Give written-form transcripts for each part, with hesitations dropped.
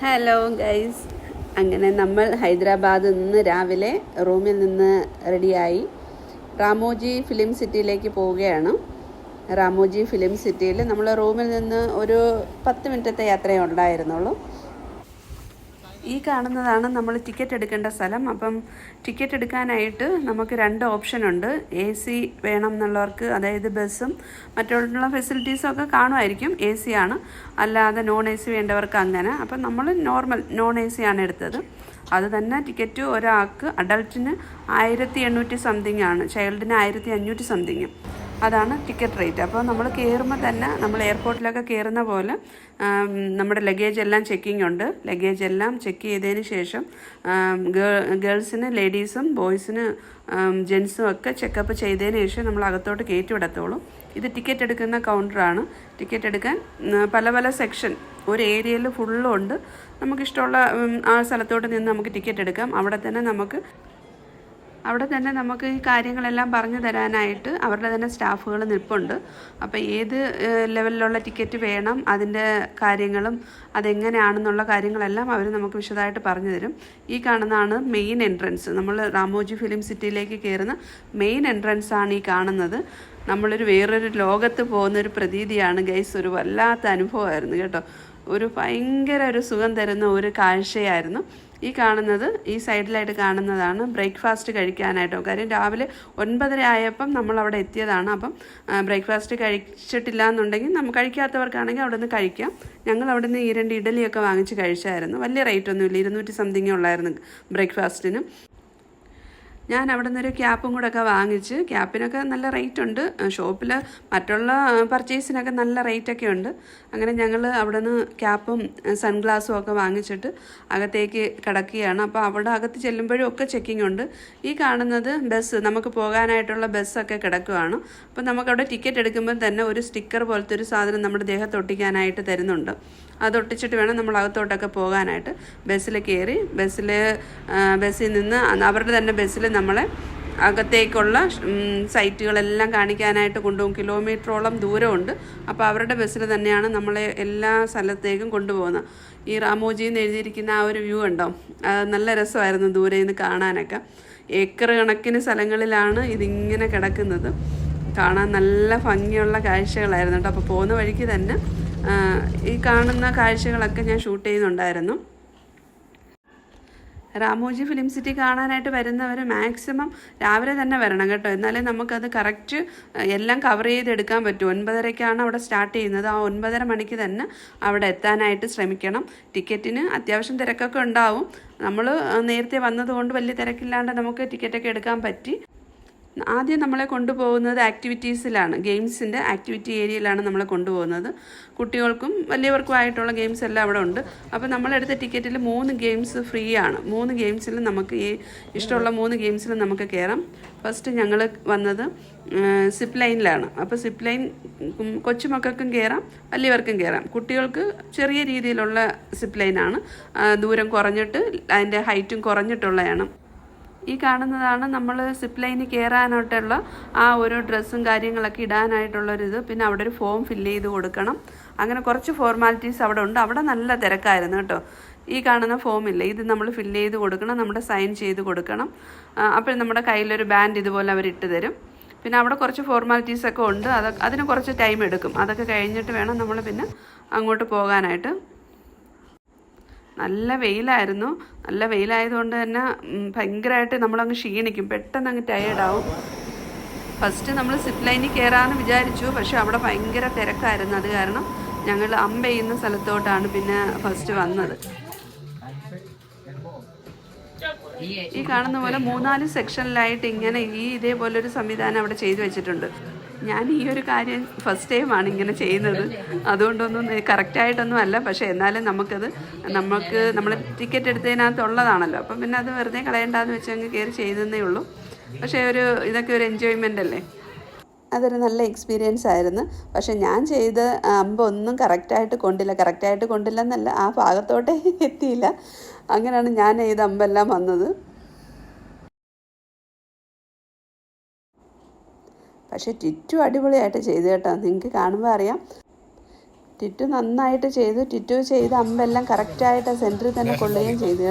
Hello guys, അങ്ങനെ നമ്മൾ ഹൈദരാബാദിൽ നിന്ന് രാവിലെ റൂമിൽ നിന്ന് റെഡിയായി റാമോജി ഫിലിം സിറ്റിയിലേക്ക് പോവുകയാണ്. റാമോജി ഫിലിം സിറ്റിയിൽ നമ്മൾ റൂമിൽ നിന്ന് ഒരു 10 മിനിറ്റത്തെ യാത്രയേ ഉണ്ടായിരുന്നുള്ളൂ. ഈ കാണുന്നതാണ് നമ്മൾ ടിക്കറ്റ് എടുക്കേണ്ട സ്ഥലം. അപ്പം ടിക്കറ്റ് എടുക്കാനായിട്ട് നമുക്ക് 2 ഓപ്ഷനുണ്ട്. AC വേണം എന്നുള്ളവർക്ക്, അതായത് ബസ്സും മറ്റുള്ള ഫെസിലിറ്റീസും ഒക്കെ കാണുമായിരിക്കും. AC ആണ്. അല്ലാതെ നോൺ AC വേണ്ടവർക്ക് അങ്ങനെ. അപ്പം നമ്മൾ നോർമൽ നോൺ AC ആണ് എടുത്തത്. അത് തന്നെ ടിക്കറ്റ് ഒരാൾക്ക് അഡൾട്ടിന് 1800 സംതിങ് ആണ്, ചൈൽഡിന് 1500 സംതിങ്. അതാണ് ടിക്കറ്റ് റേറ്റ്. അപ്പോൾ നമ്മൾ കയറുമ്പോൾ തന്നെ നമ്മൾ എയർപോർട്ടിലൊക്കെ കയറുന്ന പോലെ നമ്മുടെ ലഗേജ് എല്ലാം ചെക്കിംഗ് ഉണ്ട്. ലഗേജ് എല്ലാം ചെക്ക് ചെയ്തതിന് ശേഷം ഗേൾസിന്, ലേഡീസും ബോയ്സിന്, ജെൻസും ഒക്കെ ചെക്കപ്പ് ചെയ്തതിന് ശേഷം നമ്മൾ അകത്തോട്ട് കയറ്റി വിടത്തുള്ളൂ. ഇത് ടിക്കറ്റ് എടുക്കുന്ന കൗണ്ടറാണ്. ടിക്കറ്റ് എടുക്കാൻ പല പല സെക്ഷൻ ഒരു ഏരിയയിൽ ഫുള്ളും ഉണ്ട്. നമുക്കിഷ്ടമുള്ള ആ സ്ഥലത്തോട്ട് നിന്ന് നമുക്ക് ടിക്കറ്റ് എടുക്കാം. അവിടെ തന്നെ നമുക്ക് ഈ കാര്യങ്ങളെല്ലാം പറഞ്ഞു തരാനായിട്ട് അവരുടെ തന്നെ സ്റ്റാഫുകൾ നിൽപ്പുണ്ട്. അപ്പോൾ ഏത് ലെവലിലുള്ള ടിക്കറ്റ് വേണം, അതിൻ്റെ കാര്യങ്ങളും അതെങ്ങനെയാണെന്നുള്ള കാര്യങ്ങളെല്ലാം അവർ നമുക്ക് വിശദമായിട്ട് പറഞ്ഞു തരും. ഈ കാണുന്നതാണ് മെയിൻ എൻട്രൻസ്. നമ്മൾ റാമോജി ഫിലിം സിറ്റിയിലേക്ക് കയറുന്ന മെയിൻ എൻട്രൻസ് ആണ് ഈ കാണുന്നത്. നമ്മളൊരു വേറൊരു ലോകത്ത് പോകുന്നൊരു പ്രതീതിയാണ് ഗൈസ്. ഒരു വല്ലാത്ത അനുഭവമായിരുന്നു കേട്ടോ. ഭയങ്കര സുഖം തരുന്ന ഒരു കാഴ്ചയായിരുന്നു. ഈ കാണുന്നത്, ഈ സൈഡിലായിട്ട് കാണുന്നതാണ് ബ്രേക്ക്ഫാസ്റ്റ് കഴിക്കാനായിട്ടോ. കാര്യം രാവിലെ 9:30 ആയപ്പം നമ്മളവിടെ എത്തിയതാണ്. അപ്പം ബ്രേക്ക്ഫാസ്റ്റ് കഴിച്ചിട്ടില്ല എന്നുണ്ടെങ്കിൽ കഴിക്കാത്തവർക്കാണെങ്കിൽ അവിടെ നിന്ന് കഴിക്കാം. ഞങ്ങൾ അവിടെ നിന്ന് 2 ഇഡലിയൊക്കെ വാങ്ങിച്ച് കഴിച്ചായിരുന്നു. വലിയ റേറ്റ് ഒന്നുമില്ല, 200 സംതിങ്ങേ ഉള്ളായിരുന്നു ബ്രേക്ക്ഫാസ്റ്റിന്. ഞാൻ അവിടെ നിന്നൊരു ക്യാപ്പും കൂടെ ഒക്കെ വാങ്ങിച്ച്, ക്യാപ്പിനൊക്കെ നല്ല റേറ്റ് ഉണ്ട്. ഷോപ്പിൽ മറ്റുള്ള പർച്ചേസിനൊക്കെ നല്ല റേറ്റൊക്കെ ഉണ്ട്. അങ്ങനെ ഞങ്ങൾ അവിടെ നിന്ന് ക്യാപ്പും സൺഗ്ലാസും ഒക്കെ വാങ്ങിച്ചിട്ട് അകത്തേക്ക് കിടക്കുകയാണ്. അപ്പോൾ അവിടെ അകത്ത് ചെല്ലുമ്പോഴും ഒക്കെ ചെക്കിംഗ് ഉണ്ട്. ഈ കാണുന്നത് ബസ്, നമുക്ക് പോകാനായിട്ടുള്ള ബസ്സൊക്കെ കിടക്കുകയാണ്. അപ്പോൾ നമുക്കവിടെ ടിക്കറ്റ് എടുക്കുമ്പോൾ തന്നെ ഒരു സ്റ്റിക്കർ പോലത്തെ ഒരു സാധനം നമ്മുടെ ദേഹത്ത് ഒട്ടിക്കാനായിട്ട് തരുന്നുണ്ട്. അതൊട്ടിച്ചിട്ട് വേണം നമ്മൾ അകത്തോട്ടൊക്കെ പോകാനായിട്ട്. ബസ്സിൽ കയറി ബസ്സിൽ നിന്ന് അവരുടെ തന്നെ ബസ്സിൽ നമ്മളെ അകത്തേക്കുള്ള സൈറ്റുകളെല്ലാം കാണിക്കാനായിട്ട് കൊണ്ടുപോകും. കിലോമീറ്ററോളം ദൂരമുണ്ട്. അപ്പോൾ അവരുടെ ബസ്സിൽ തന്നെയാണ് നമ്മളെ എല്ലാ സ്ഥലത്തേക്കും കൊണ്ടുപോകുന്നത്. ഈ റാമോജി എന്ന് എഴുതിയിരിക്കുന്ന ആ ഒരു വ്യൂ ഉണ്ടോ, നല്ല രസമായിരുന്നു ദൂരെ നിന്ന് കാണാനൊക്കെ. ഏക്കർ കണക്കിന് സ്ഥലങ്ങളിലാണ് ഇതിങ്ങനെ കിടക്കുന്നത്. കാണാൻ നല്ല ഭംഗിയുള്ള കാഴ്ചകളായിരുന്നു കേട്ടോ. അപ്പോൾ പോകുന്ന വഴിക്ക് തന്നെ ഈ കാണുന്ന കാഴ്ചകളൊക്കെ ഞാൻ ഷൂട്ട് ചെയ്യുന്നുണ്ടായിരുന്നു. റാമോജി ഫിലിം സിറ്റി കാണാനായിട്ട് വരുന്നവർ മാക്സിമം രാവിലെ തന്നെ വരണം കേട്ടോ. എന്നാലേ നമുക്കത് കറക്റ്റ് എല്ലാം കവർ ചെയ്തെടുക്കാൻ പറ്റും. 9:30-ക്കാണ് അവിടെ സ്റ്റാർട്ട് ചെയ്യുന്നത്. ആ 9:30 മണിക്ക് തന്നെ അവിടെ എത്താനായിട്ട് ശ്രമിക്കണം. ടിക്കറ്റിന് അത്യാവശ്യം തിരക്കൊക്കെ ഉണ്ടാവും. നമ്മൾ നേരത്തെ വന്നതുകൊണ്ട് വലിയ തിരക്കില്ലാണ്ട് നമുക്ക് ടിക്കറ്റൊക്കെ എടുക്കാൻ പറ്റി. ആദ്യം നമ്മളെ കൊണ്ടുപോകുന്നത് ആക്ടിവിറ്റീസിലാണ്, ഗെയിംസിൻ്റെ ആക്ടിവിറ്റി ഏരിയയിലാണ് നമ്മളെ കൊണ്ടുപോകുന്നത്. കുട്ടികൾക്കും വലിയവർക്കുമായിട്ടുള്ള ഗെയിംസ് എല്ലാം അവിടെ ഉണ്ട്. അപ്പോൾ നമ്മളെടുത്ത ടിക്കറ്റിൽ 3 ഗെയിംസ് ഫ്രീ ആണ്. 3 ഗെയിംസിലും നമുക്ക് ഇഷ്ടമുള്ള 3 ഗെയിംസിലും നമുക്ക് കയറാം. ഫസ്റ്റ് ഞങ്ങൾ വന്നത് സിപ്പ് ലൈനിലാണ്. അപ്പോൾ സിപ്പ് ലൈൻ കൊച്ചുമക്കൾക്കും കയറാം, വലിയവർക്കും കയറാം. കുട്ടികൾക്ക് ചെറിയ രീതിയിലുള്ള സിപ്പ് ലൈനാണ്. ദൂരം കുറഞ്ഞിട്ട് അതിൻ്റെ ഹൈറ്റും കുറഞ്ഞിട്ടുള്ളതാണ്. ഈ കാണുന്നതാണ് നമ്മൾ സിപ്പ് ലൈനിൽ കയറാനായിട്ടുള്ള ആ ഒരു ഡ്രസ്സും കാര്യങ്ങളൊക്കെ ഇടാനായിട്ടുള്ളൊരിത്. പിന്നെ അവിടെ ഒരു ഫോം ഫില്ല് ചെയ്ത് കൊടുക്കണം. അങ്ങനെ കുറച്ച് ഫോർമാലിറ്റീസ് അവിടെ ഉണ്ട്. അവിടെ നല്ല തിരക്കായിരുന്നു കേട്ടോ. ഈ കാണുന്ന ഫോമില്ലേ, ഇത് നമ്മൾ ഫില്ല് ചെയ്ത് കൊടുക്കണം, നമ്മുടെ സൈൻ ചെയ്ത് കൊടുക്കണം. അപ്പോൾ നമ്മുടെ കയ്യിലൊരു ബാൻഡ് ഇതുപോലെ അവർ ഇട്ട് തരും. പിന്നെ അവിടെ കുറച്ച് ഫോർമാലിറ്റീസൊക്കെ ഉണ്ട്. അതിന് കുറച്ച് ടൈം എടുക്കും. അതൊക്കെ കഴിഞ്ഞിട്ട് വേണം നമ്മൾ പിന്നെ അങ്ങോട്ട് പോകാനായിട്ട്. നല്ല വെയിലായിരുന്നു. നല്ല വെയിലായതുകൊണ്ട് തന്നെ ഭയങ്കരമായിട്ട് നമ്മളങ്ങ് ക്ഷീണിക്കും, പെട്ടെന്ന് അങ്ങ് ടയേർഡാവും. ഫസ്റ്റ് നമ്മൾ സിപ്പ് ലൈനിൽ കയറാമെന്ന് വിചാരിച്ചു, പക്ഷെ അവിടെ ഭയങ്കര തിരക്കായിരുന്നു. അത് കാരണം ഞങ്ങൾ ചെയ്യുന്ന സ്ഥലത്തോട്ടാണ് പിന്നെ ഫസ്റ്റ് വന്നത്. ഈ കാണുന്ന പോലെ 3-4 സെക്ഷനിലായിട്ട് ഇങ്ങനെ ഇതേപോലൊരു സംവിധാനം അവിടെ ചെയ്തു വെച്ചിട്ടുണ്ട്. ഞാൻ ഈ ഒരു കാര്യം ഫസ്റ്റ് ടൈമാണ് ഇങ്ങനെ ചെയ്യുന്നത്. അതുകൊണ്ടൊന്നും കറക്റ്റായിട്ടൊന്നും അല്ല, പക്ഷേ എന്നാലും നമ്മൾ ടിക്കറ്റ് എടുത്തതിനകത്തുള്ളതാണല്ലോ. അപ്പം പിന്നെ അത് വെറുതെ കളയണ്ടെന്ന് വെച്ച് അങ്ങ് കയറി ചെയ്തതേ ഉള്ളൂ. പക്ഷേ ഇതൊക്കെ ഒരു എൻജോയ്മെൻ്റ് അല്ലേ. അതൊരു നല്ല എക്സ്പീരിയൻസ് ആയിരുന്നു. പക്ഷെ ഞാൻ ചെയ്ത ഒന്നും കറക്റ്റായിട്ട് കൊണ്ടില്ല എന്നല്ല, ആ ഭാഗത്തോട്ടേ എത്തിയില്ല. അങ്ങനെയാണ് ഞാൻ ചെയ്ത അമ്പെല്ലാം വന്നത്. പക്ഷേ ചുറ്റും അടിപൊളിയായിട്ട് ചെയ്തു കേട്ടോ. നിങ്ങൾക്ക് കാണുമ്പോൾ അറിയാം. ടിറ്റു നന്നായിട്ട് ചെയ്തു. ടിറ്റു ചെയ്ത് അമ്പെല്ലാം കറക്റ്റായിട്ട് സെൻറ്ററിൽ തന്നെ കൊള്ളുകയും ചെയ്തു.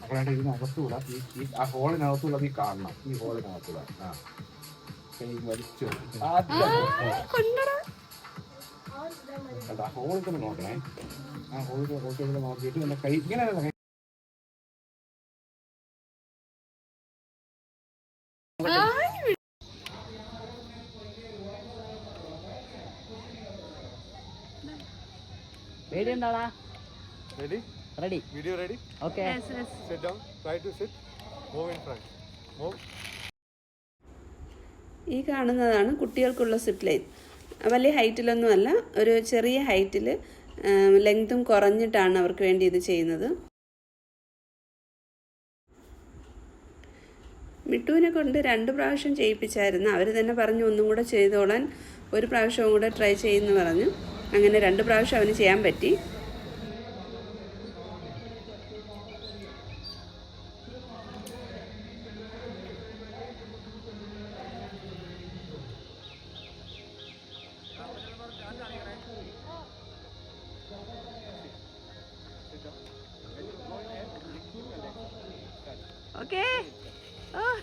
അപ്പോഴാണ് ഇതിനകത്തൂടെ ആ ഹോളിനകത്തുള്ളത് ഈ കാണണം. ഈ ഹോളിനകത്തൂടെ വലിച്ചു ആ ഹോളിൽ തന്നെ നോക്കണേ. ആ ഹോളിൽ നോക്കിയിട്ട് എന്റെ കൈ ഇങ്ങനെ Ready? Ready. Video ready? Okay. Sit down. Try to sit. Move in front. Move. ഈ കാണുന്നതാണ് കുട്ടികൾക്കുള്ള സിപ്പ് ലൈൻ. വലിയ ഹൈറ്റിലൊന്നുമല്ല, ഒരു ചെറിയ ഹൈറ്റിൽ ലെങ്തും കുറഞ്ഞിട്ടാണ് അവർക്ക് വേണ്ടി ഇത് ചെയ്യുന്നത്. മിട്ടുവിനെ കൊണ്ട് 2 പ്രാവശ്യം ചെയ്യിപ്പിച്ചായിരുന്നു. അവർ തന്നെ പറഞ്ഞു ഒന്നും കൂടെ ചെയ്തോളാൻ, ഒരു പ്രാവശ്യവും കൂടെ ട്രൈ ചെയ്യുമെന്ന് പറഞ്ഞു. അങ്ങനെ 2 പ്രാവശ്യം അവന് ചെയ്യാൻ പറ്റി. Okay. Oh.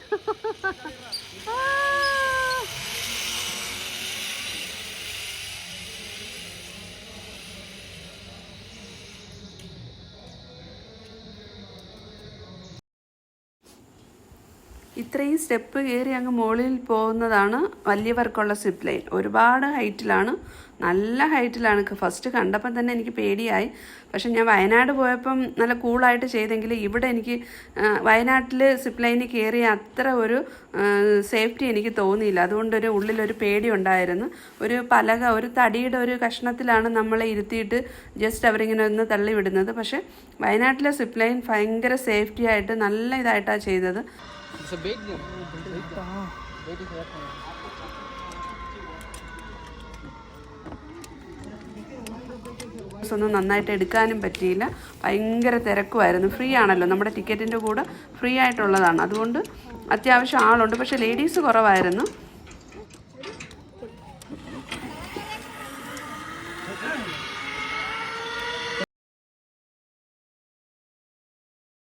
ഇത്രയും സ്റ്റെപ്പ് കയറി അങ്ങ് മുകളിൽ പോകുന്നതാണ് വലിയവർക്കുള്ള സിപ്പ് ലൈൻ. ഒരുപാട് ഹൈറ്റിലാണ്, നല്ല ഹൈറ്റിലാണ്. ഫസ്റ്റ് കണ്ടപ്പം തന്നെ എനിക്ക് പേടിയായി. പക്ഷെ ഞാൻ വയനാട് പോയപ്പം നല്ല കൂളായിട്ട് ചെയ്തെങ്കിൽ ഇവിടെ എനിക്ക് വയനാട്ടിൽ സിപ്പ് ലൈനിൽ കയറി അത്ര ഒരു സേഫ്റ്റി എനിക്ക് തോന്നിയില്ല. അതുകൊണ്ടൊരു ഉള്ളിലൊരു പേടി ഉണ്ടായിരുന്നു. ഒരു പലക, ഒരു തടിയുടെ ഒരു കഷ്ണത്തിലാണ് നമ്മളെ ഇരുത്തിയിട്ട് ജസ്റ്റ് അവരിങ്ങനെ ഒന്ന് തള്ളി വിടുന്നത്. പക്ഷേ വയനാട്ടിലെ സിപ്പ് ലൈൻ ഭയങ്കര സേഫ്റ്റി ആയിട്ട് നല്ല ഇതായിട്ടാണ് ചെയ്തത്. ഒന്നും നന്നായിട്ട് എടുക്കാനും പറ്റിയില്ല. ഭയങ്കര തിരക്കുമായിരുന്നു. ഫ്രീ ആണല്ലോ, നമ്മുടെ ടിക്കറ്റിൻ്റെ കൂടെ ഫ്രീ ആയിട്ടുള്ളതാണ്. അതുകൊണ്ട് അത്യാവശ്യം ആളുണ്ട്. പക്ഷേ ലേഡീസ് കുറവായിരുന്നു.